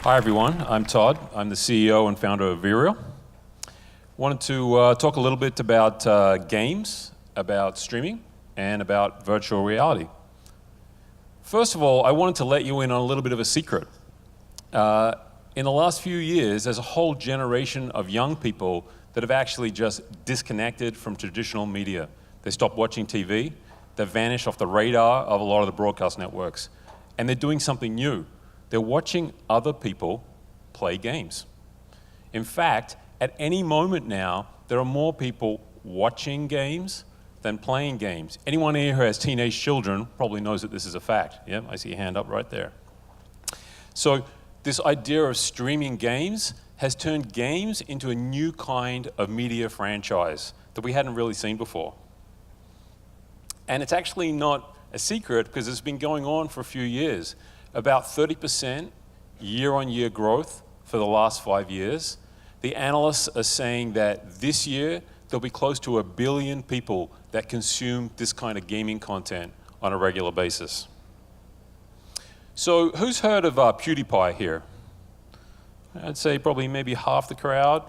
Hi everyone, I'm Todd. I'm the CEO and founder of VREAL. Wanted to talk a little bit about games, about streaming, and about virtual reality. First of all, I wanted to let you in on a little bit of a secret. In the last few years, there's a whole generation of young people that have actually just disconnected from traditional media. They stopped watching TV, they've vanished off the radar of a lot of the broadcast networks, and they're doing something new. They're watching other people play games. In fact, at any moment now, there are more people watching games than playing games. Anyone here who has teenage children probably knows that this is a fact. Yeah, I see your hand up right there. So this idea of streaming games has turned games into a new kind of media franchise that we hadn't really seen before. And it's actually not a secret because it's been going on for a few years. About 30% year-on-year growth for the last 5 years. The analysts are saying that this year, there'll be close to 1 billion people that consume this kind of gaming content on a regular basis. So who's heard of PewDiePie here? I'd say probably maybe half the crowd.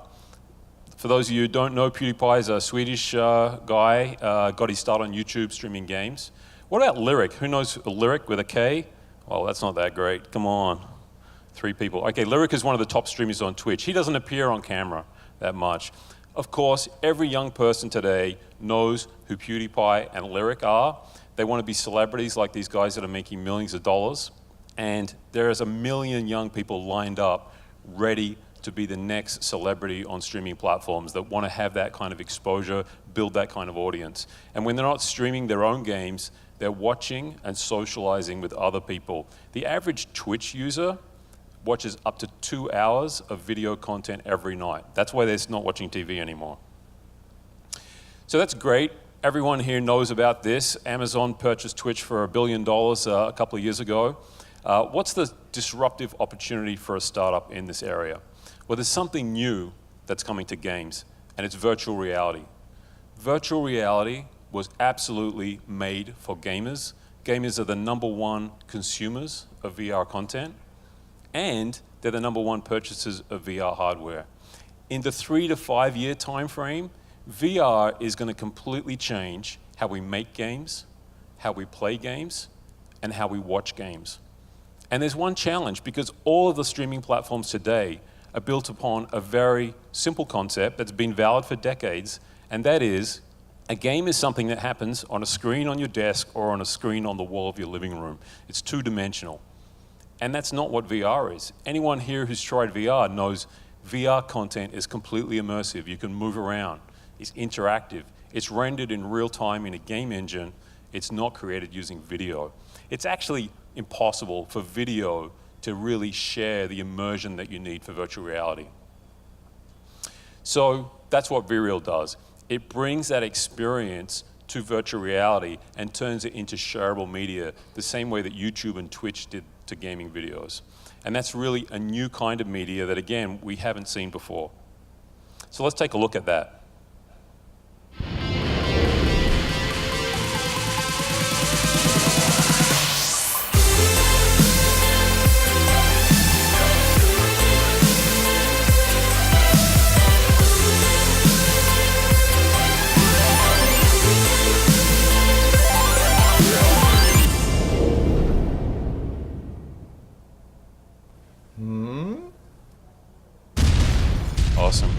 For those of you who don't know, PewDiePie is a Swedish guy, got his start on YouTube streaming games. What about Lyric? Who knows Lyric with a K? Well, that's not that great. Come on. 3 people. Okay, Lyric is one of the top streamers on Twitch. He doesn't appear on camera that much. Of course, every young person today knows who PewDiePie and Lyric are. They want to be celebrities like these guys that are making millions of dollars. And there is 1 million young people lined up ready to be the next celebrity on streaming platforms that want to have that kind of exposure, build that kind of audience. And when they're not streaming their own games, they're watching and socializing with other people. The average Twitch user watches up to 2 hours of video content every night. That's why they're not watching TV anymore. So that's great. Everyone here knows about this. Amazon purchased Twitch for $1 billion a couple of years ago. What's the disruptive opportunity for a startup in this area? Well, there's something new that's coming to games, and it's virtual reality. Virtual reality was absolutely made for gamers. Gamers are the #1 consumers of VR content, and they're the #1 purchasers of VR hardware. In the 3 to 5 year time frame, VR is going to completely change how we make games, how we play games, and how we watch games. And there's one challenge, because all of the streaming platforms today are built upon a very simple concept that's been valid for decades, and that is, a game is something that happens on a screen on your desk or on a screen on the wall of your living room. It's two-dimensional. And that's not what VR is. Anyone here who's tried VR knows VR content is completely immersive. You can move around. It's interactive. It's rendered in real time in a game engine. It's not created using video. It's actually impossible for video to really share the immersion that you need for virtual reality. So that's what VREAL does. It brings that experience to virtual reality and turns it into shareable media, the same way that YouTube and Twitch did to gaming videos. And that's really a new kind of media that, again, we haven't seen before. So let's take a look at that. Awesome.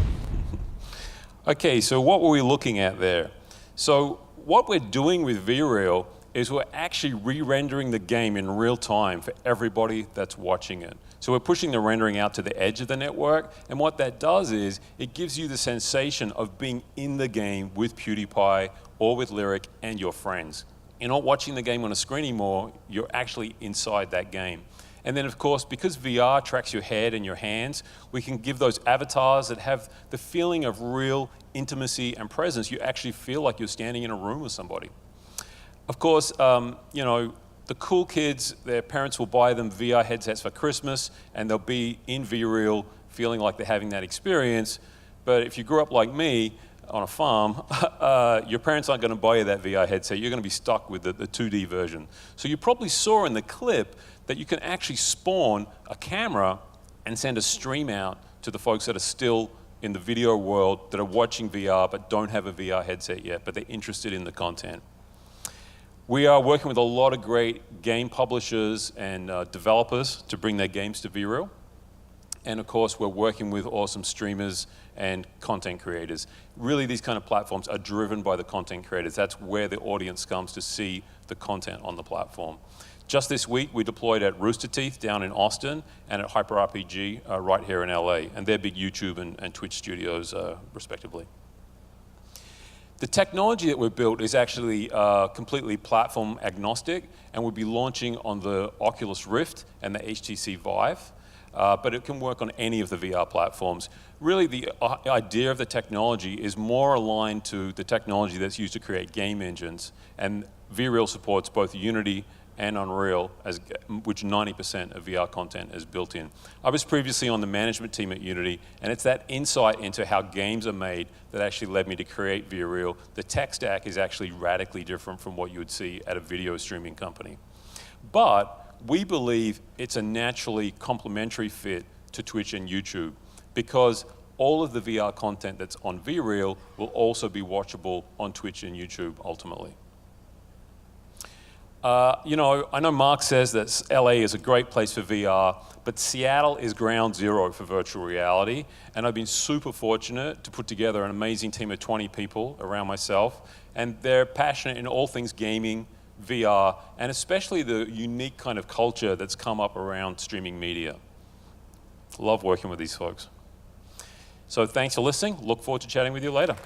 Okay, so what were we looking at there? So what we're doing with VREAL is we're actually re-rendering the game in real time for everybody that's watching it. So we're pushing the rendering out to the edge of the network, and what that does is it gives you the sensation of being in the game with PewDiePie or with Lyric and your friends. You're not watching the game on a screen anymore, you're actually inside that game. And then, of course, because VR tracks your head and your hands, we can give those avatars that have the feeling of real intimacy and presence. You actually feel like you're standing in a room with somebody. Of course, you know, the cool kids, their parents will buy them VR headsets for Christmas, and they'll be in VREAL feeling like they're having that experience. But if you grew up like me, on a farm, your parents aren't going to buy you that VR headset. You're going to be stuck with the 2D version. So you probably saw in the clip that you can actually spawn a camera and send a stream out to the folks that are still in the video world that are watching VR but don't have a VR headset yet, but they're interested in the content. We are working with a lot of great game publishers and developers to bring their games to VREAL. And of course, we're working with awesome streamers and content creators. Really, these kind of platforms are driven by the content creators. That's where the audience comes to see the content on the platform. Just this week, we deployed at Rooster Teeth down in Austin and at HyperRPG right here in LA, and they're big YouTube and Twitch studios, respectively. The technology that we've built is actually completely platform agnostic, and we'll be launching on the Oculus Rift and the HTC Vive, but it can work on any of the VR platforms. Really, the idea of the technology is more aligned to the technology that's used to create game engines, and VREAL supports both Unity and Unreal, which 90% of VR content is built in. I was previously on the management team at Unity, and it's that insight into how games are made that actually led me to create VREAL. The tech stack is actually radically different from what you would see at a video streaming company. But we believe it's a naturally complementary fit to Twitch and YouTube, because all of the VR content that's on VREAL will also be watchable on Twitch and YouTube ultimately. You know, I know Mark says that LA is a great place for VR, but Seattle is ground zero for virtual reality, and I've been super fortunate to put together an amazing team of 20 people around myself, and they're passionate in all things gaming, VR, and especially the unique kind of culture that's come up around streaming media. Love working with these folks. So thanks for listening. Look forward to chatting with you later.